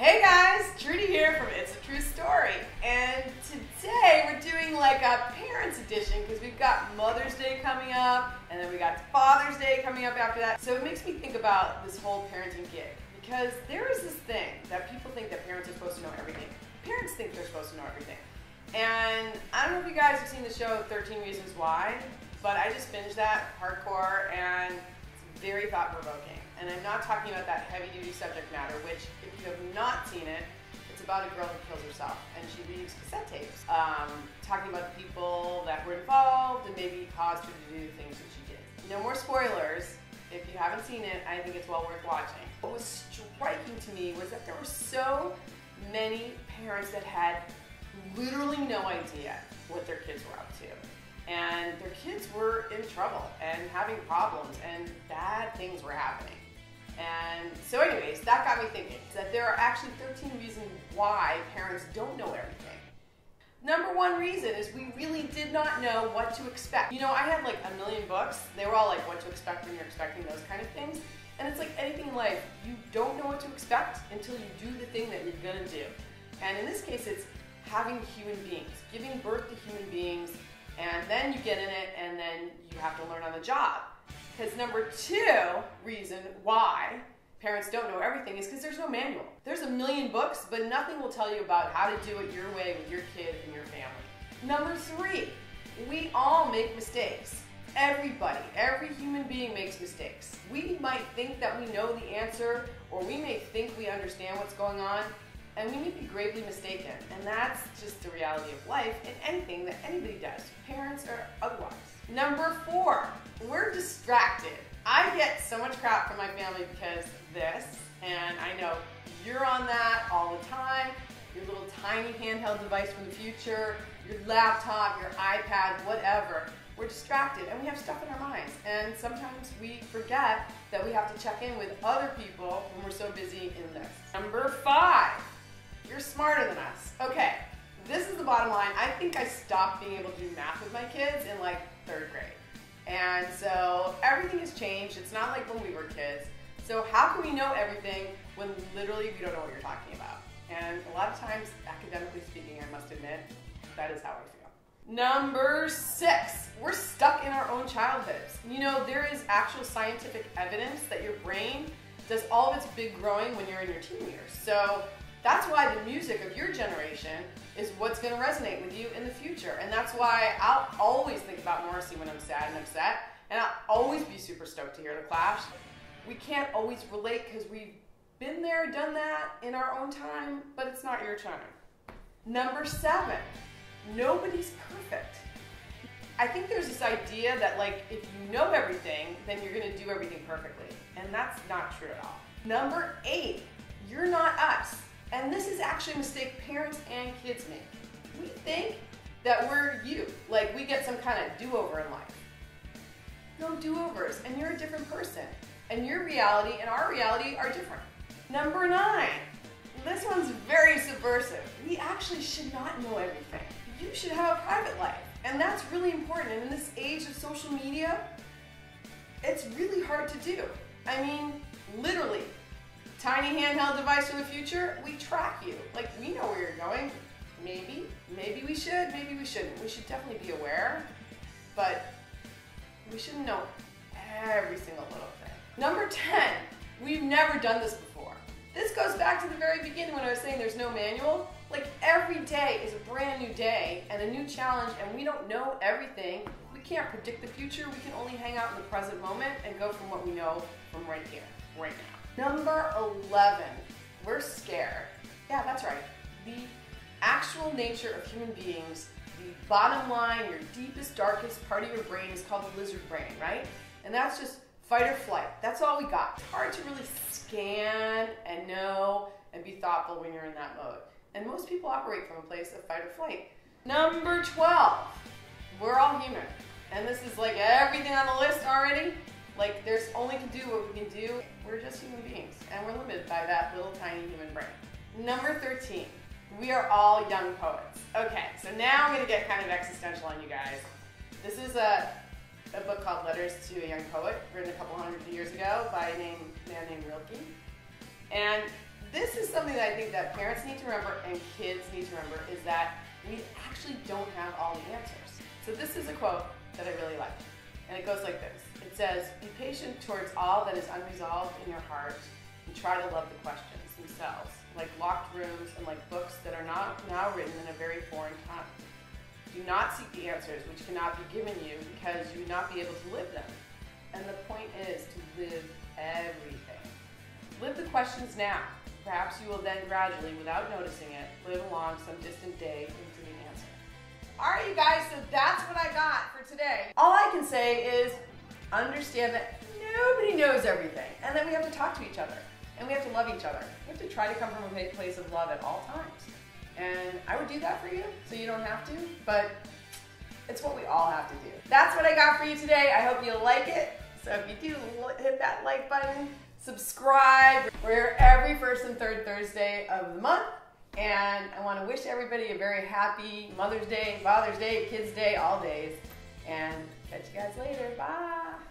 Hey guys, Jordy here from It's a True Story, and today we're doing like a parents edition because we've got Mother's Day coming up, and then we got Father's Day coming up after that. So it makes me think about this whole parenting gig, because there is this thing that people think that parents are supposed to know everything. Parents think they're supposed to know everything. And I don't know if you guys have seen the show 13 Reasons Why, but I just binged that hardcore, and it's very thought-provoking. And I'm not talking about that heavy-duty subject matter, which, if you have not seen it, it's about a girl who kills herself, and she leaves cassette tapes, talking about the people that were involved and maybe caused her to do the things that she did. No more spoilers. If you haven't seen it, I think it's well worth watching. What was striking to me was that there were so many parents that had literally no idea what their kids were up to. And their kids were in trouble and having problems, and bad things were happening. And so anyways, that got me thinking that there are actually 13 reasons why parents don't know everything. Number one reason is we really did not know what to expect. You know, I had like a million books. They were all like what to expect when you're expecting those kind of things. And it's like anything in life, you don't know what to expect until you do the thing that you're gonna do. And in this case, it's having human beings, giving birth to human beings, and then you get in it, and then you have to learn on the job. Because number two reason why parents don't know everything is because there's no manual. There's a million books, but nothing will tell you about how to do it your way with your kid and your family. Number three, we all make mistakes. Everybody, every human being makes mistakes. We might think that we know the answer, or we may think we understand what's going on, and we may be gravely mistaken. And that's just the reality of life in anything that anybody does, parents or otherwise. Number four, we're distracted. I get so much crap from my family because of this, and I know you're on that all the time. Your little tiny handheld device from the future, your laptop, your iPad, whatever. We're distracted and we have stuff in our minds, and sometimes we forget that we have to check in with other people when we're so busy in this. Number five, you're smarter than us. Okay, this is the bottom line. I think I stopped being able to do math with my kids in like 3rd grade. And so everything has changed. It's not like when we were kids. So how can we know everything when literally we don't know what you're talking about? And a lot of times, academically speaking, I must admit, that is how I feel. Number six, we're stuck in our own childhoods. You know, there is actual scientific evidence that your brain does all of its big growing when you're in your teen years. So that's why the music of your generation is what's going to resonate with you in the future. And that's why I'll always think about Morrissey when I'm sad and upset. And I'll always be super stoked to hear The Clash. We can't always relate because we've been there, done that in our own time, but it's not your time. Number seven, nobody's perfect. I think there's this idea that like if you know everything, then you're going to do everything perfectly. And that's not true at all. Number eight, you're not us. And this is actually a mistake parents and kids make. We think that we're you, like we get some kind of do-over in life. No do-overs, and you're a different person. And your reality and our reality are different. Number nine, this one's very subversive. We actually should not know everything. You should have a private life, and that's really important. And in this age of social media, it's really hard to do. I mean, literally. Tiny handheld device from the future, we track you. Like, we know where you're going. Maybe we should, maybe we shouldn't. We should definitely be aware, but we shouldn't know every single little thing. Number 10, we've never done this before. This goes back to the very beginning when I was saying there's no manual. Like, every day is a brand new day and a new challenge, and we don't know everything. We can't predict the future. We can only hang out in the present moment and go from what we know from right here, right now. Number 11, we're scared. Yeah, that's right. The actual nature of human beings, the bottom line, your deepest, darkest part of your brain is called the lizard brain, right? And that's just fight or flight. That's all we got. It's hard to really scan and know and be thoughtful when you're in that mode. And most people operate from a place of fight or flight. Number 12, we're all human. And this is like everything on the list already. Like, there's only to do what we can do. We're just human beings, and we're limited by that little tiny human brain. Number 13, we are all young poets. Okay, so now I'm going to get kind of existential on you guys. This is a book called Letters to a Young Poet, written a couple hundred years ago by a man named Rilke. And this is something that I think that parents need to remember and kids need to remember, is that we actually don't have all the answers. So this is a quote that I really like, and it goes like this. It says, "Be patient towards all that is unresolved in your heart, and try to love the questions themselves, like locked rooms and like books that are not now written in a very foreign tongue. Do not seek the answers which cannot be given you, because you would not be able to live them. And the point is to live everything. Live the questions now. Perhaps you will then gradually, without noticing it, live along some distant day into the answer." All right, you guys, so that's what I got for today. All I can say is understand that nobody knows everything, and then we have to talk to each other, and we have to love each other. We have to try to come from a place of love at all times. And I would do that for you, so you don't have to, but it's what we all have to do. That's what I got for you today. I hope you like it. So if you do, hit that like button, subscribe. We're here every first and third Thursday of the month. And I want to wish everybody a very happy Mother's Day, Father's Day, Kids Day, all days. And catch you guys later. Bye.